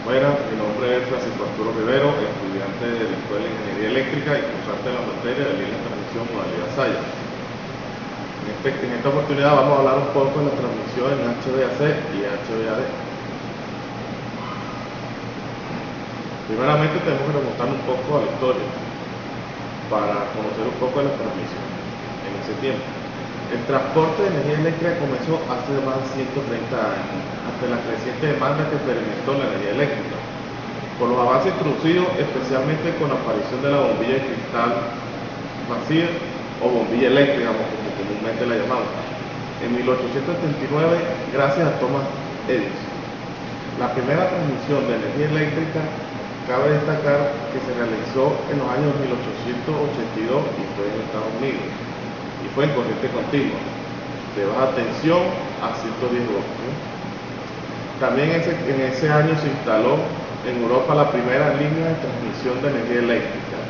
Bueno, mi nombre es Francisco Arturo Rivero, estudiante de la Escuela de Ingeniería Eléctrica y cursante de la materia de línea de transmisión modalidad SAIA. En esta oportunidad vamos a hablar un poco de la transmisión en HVAC y HVAD. Primeramente tenemos que remontarnos un poco a la historia para conocer un poco de la transmisión en ese tiempo. El transporte de energía eléctrica comenzó hace más de 130 años, ante la creciente demanda que experimentó la energía eléctrica, por los avances introducidos especialmente con la aparición de la bombilla de cristal masiva o bombilla eléctrica, como comúnmente la llamamos, en 1879 gracias a Thomas Edison. La primera transmisión de energía eléctrica cabe destacar que se realizó en los años 1882 y fue en Estados Unidos y fue en corriente continua de baja tensión a 110 voltios. También en ese año se instaló en Europa la primera línea de transmisión de energía eléctrica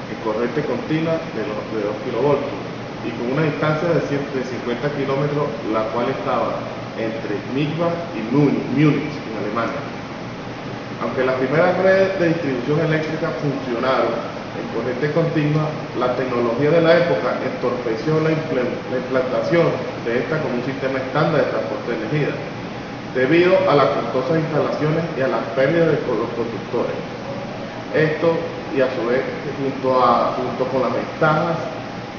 en corriente continua de 2 kilovoltios y con una distancia de 150 kilómetros, la cual estaba entre Nidwald y Múnich, en Alemania. Aunque las primeras redes de distribución eléctrica funcionaron en corriente continua, la tecnología de la época entorpeció la implantación de esta como un sistema estándar de transporte de energía, debido a las costosas instalaciones y a las pérdidas de los conductores. Esto, y a su vez, junto con las ventajas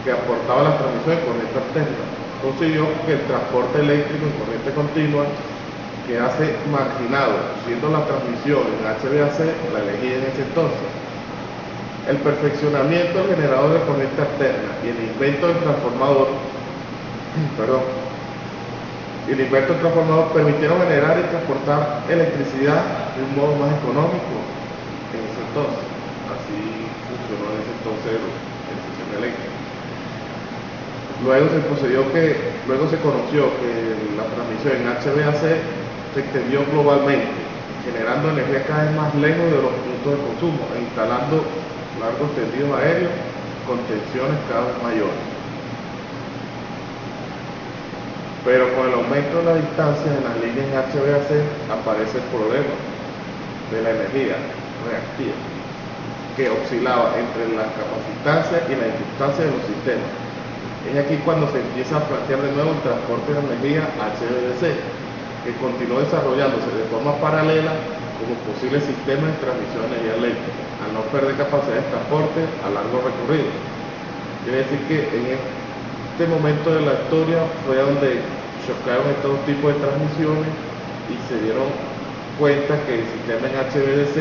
que aportaba la transmisión en corriente alterna, consiguió que el transporte eléctrico en corriente continua quedase marginado, siendo la transmisión en HVAC la elegida en ese entonces. El perfeccionamiento del generador de corriente alterna y el invento del transformador, permitieron generar y transportar electricidad de un modo más económico en ese entonces. Así funcionó en ese entonces el sistema eléctrico. Luego se conoció que la transmisión en HVAC se extendió globalmente, generando energía cada vez más lejos de los puntos de consumo e instalando largos tendidos aéreos con tensiones cada vez mayores. Pero con el aumento de la distancia en las líneas HVAC aparece el problema de la energía reactiva, que oscilaba entre la capacitancia y la inductancia de los sistemas. Es aquí cuando se empieza a plantear de nuevo el transporte de energía HVDC, que continuó desarrollándose de forma paralela como posible sistema de transmisión de energía eléctrica, al no perder capacidad de transporte a largo recorrido. Quiere decir que en este momento de la historia fue donde chocaron estos tipos de transmisiones y se dieron cuenta que el sistema en HVDC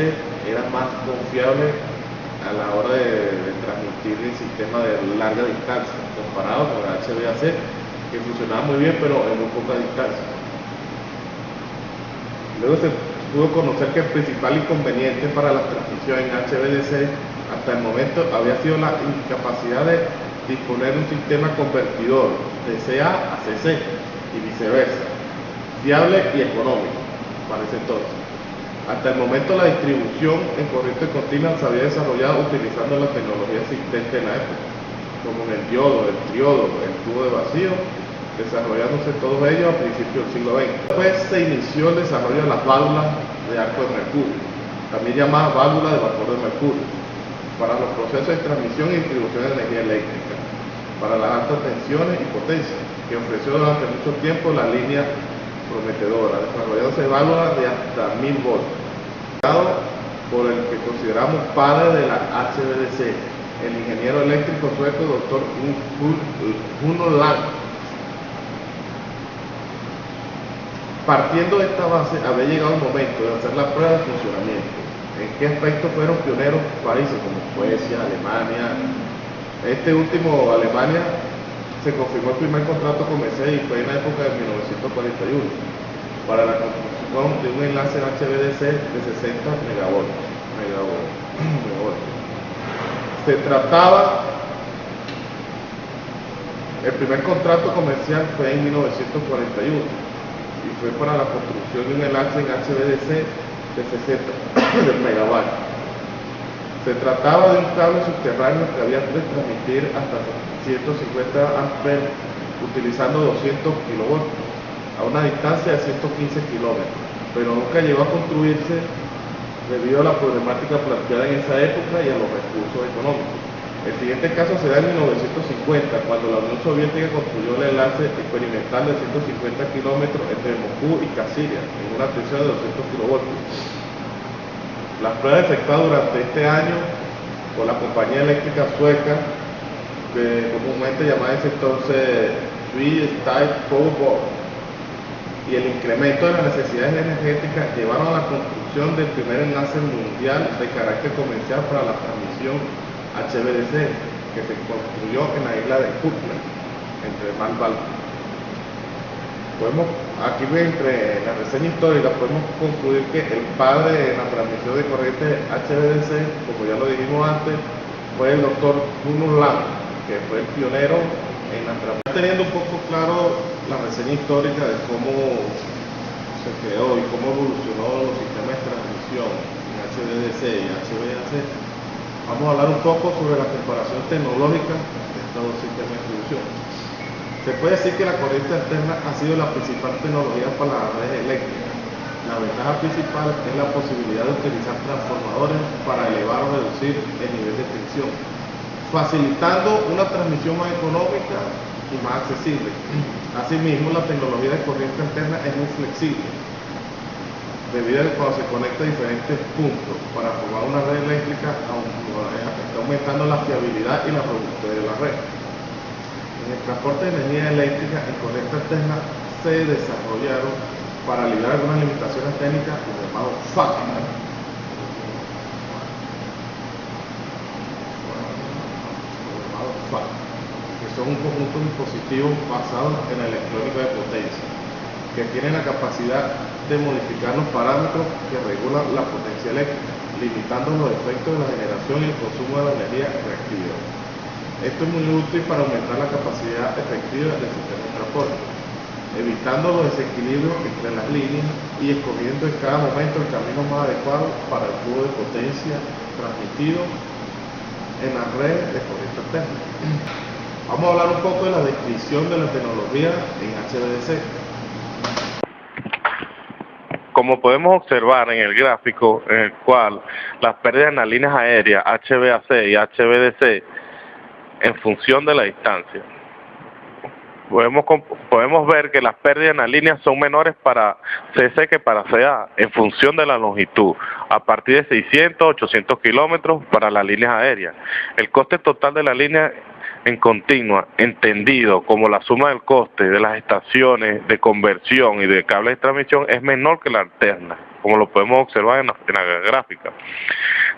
era más confiable a la hora de transmitir el sistema de larga distancia, comparado con el HVAC, que funcionaba muy bien, pero en muy poca distancia. Luego se pudo conocer que el principal inconveniente para la transmisión en HVDC hasta el momento había sido la incapacidad de disponer de un sistema convertidor de CA a CC y viceversa, fiable y económico para ese entonces. Hasta el momento la distribución en corriente continua se había desarrollado utilizando la tecnología existente en la época, como en el diodo, el triodo, el tubo de vacío, desarrollándose todos ellos a principios del siglo XX. Después se inició el desarrollo de las válvulas de arco de mercurio, también llamadas válvulas de vapor de mercurio, para los procesos de transmisión y distribución de energía eléctrica, para las altas tensiones y potencias, que ofreció durante mucho tiempo la línea prometedora, desarrollándose válvulas de hasta 1000 voltios, por el que consideramos padre de la HVDC, el ingeniero eléctrico sueco Dr. Uno Lang. Partiendo de esta base, había llegado el momento de hacer la prueba de funcionamiento. ¿En qué aspectos fueron pioneros países como Suecia, Alemania? Este último, Alemania, se confirmó el primer contrato con Mercedes y fue en la época de 1941 para la construcción de un enlace HVDC de 60 megavoltios. Se trataba, el primer contrato comercial fue en 1941 y fue para la construcción de un enlace en HVDC de 60 megavatios. Se trataba de un cable subterráneo que había de transmitir hasta 150 amperes utilizando 200 kilovoltios a una distancia de 115 kilómetros, pero nunca llegó a construirse debido a la problemática planteada en esa época y a los recursos económicos. El siguiente caso se da en 1950, cuando la Unión Soviética construyó el enlace experimental de 150 kilómetros entre Moscú y Kasiria, en una tensión de 200 kilovoltios. Las pruebas efectuadas durante este año por la compañía eléctrica sueca, comúnmente llamada en ese entonces Svenska Kraftwerk, y el incremento de las necesidades energéticas llevaron a la construcción del primer enlace mundial de carácter comercial para la transmisión HVDC, que se construyó en la isla de Jutland, entre el mar Báltico. Aquí entre la reseña histórica podemos concluir que el padre en la transmisión de corriente HVDC, como ya lo dijimos antes, fue el doctor Gunnar Lang, que fue el pionero en la transmisión. Teniendo un poco claro la reseña histórica de cómo se creó y cómo evolucionó los sistemas de transmisión en HVDC y HVAC, vamos a hablar un poco sobre la comparación tecnológica de estos dos sistemas de distribución. Se puede decir que la corriente alterna ha sido la principal tecnología para las redes eléctricas. La ventaja principal es la posibilidad de utilizar transformadores para elevar o reducir el nivel de tensión, facilitando una transmisión más económica y más accesible. Asimismo, la tecnología de corriente alterna es muy flexible, debido a que cuando se conecta a diferentes puntos para formar una red eléctrica, está aumentando la fiabilidad y la robustez de la red. En el transporte de energía eléctrica, en corriente alterna se desarrollaron para aliviar algunas limitaciones técnicas, los llamados FAC, que son un conjunto de dispositivos basados en la electrónica de potencia, que tienen la capacidad de modificar los parámetros que regulan la potencia eléctrica, limitando los efectos de la generación y el consumo de la energía reactiva. Esto es muy útil para aumentar la capacidad efectiva del sistema de transporte, evitando los desequilibrios entre las líneas y escogiendo en cada momento el camino más adecuado para el flujo de potencia transmitido en la red de corriente alterna. Vamos a hablar un poco de la descripción de la tecnología en HVDC. Como podemos observar en el gráfico, en el cual las pérdidas en las líneas aéreas HVAC y HVDC en función de la distancia, podemos ver que las pérdidas en las líneas son menores para CC que para CA en función de la longitud, a partir de 600, 800 kilómetros para las líneas aéreas. El coste total de la línea en continua, entendido como la suma del coste de las estaciones de conversión y de cables de transmisión, es menor que la alterna, como lo podemos observar en la gráfica.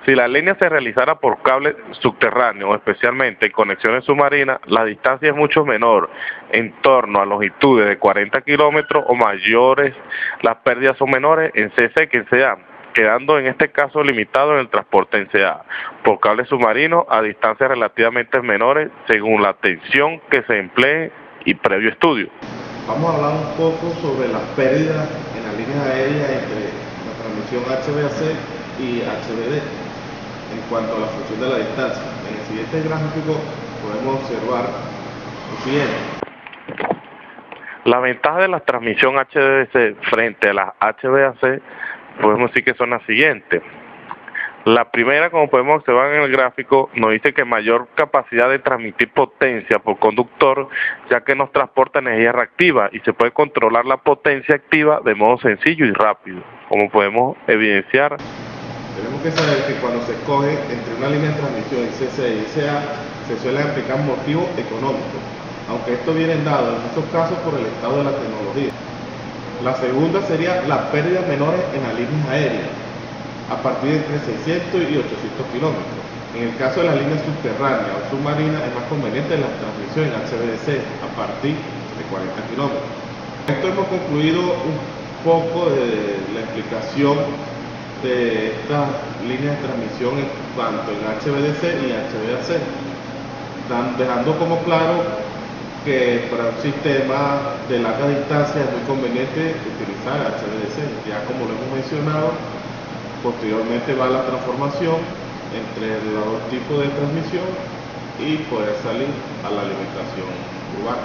Si la línea se realizara por cable subterráneo, especialmente en conexiones submarinas, la distancia es mucho menor, en torno a longitudes de 40 kilómetros o mayores. Las pérdidas son menores en CC que en CA, quedando en este caso limitado en el transporte en CA, por cable submarino a distancias relativamente menores según la tensión que se emplee y previo estudio. Vamos a hablar un poco sobre las pérdidas en las líneas aéreas entre la transmisión HVAC y HVD en cuanto a la función de la distancia. En el siguiente gráfico podemos observar lo siguiente. La ventaja de la transmisión HVDC frente a la HVAC podemos decir que son las siguientes. La primera, como podemos observar en el gráfico, nos dice que mayor capacidad de transmitir potencia por conductor, ya que nos transporta energía reactiva y se puede controlar la potencia activa de modo sencillo y rápido, como podemos evidenciar. Tenemos que saber que cuando se escoge entre una línea de transmisión y CC y CA, se suelen aplicar motivos económicos, aunque esto viene dado en muchos casos por el estado de la tecnología. La segunda sería las pérdidas menores en las líneas aéreas, a partir de entre 600 y 800 kilómetros. En el caso de las líneas subterráneas o submarinas, es más conveniente la transmisión en HVDC a partir de 40 kilómetros. Con esto hemos concluido un poco de la explicación de estas líneas de transmisión en tanto en HVDC y HVAC, dejando como claro que para un sistema de larga distancia es muy conveniente utilizar HVDC, ya como lo hemos mencionado. Posteriormente va la transformación entre los dos tipos de transmisión y poder salir a la alimentación urbana.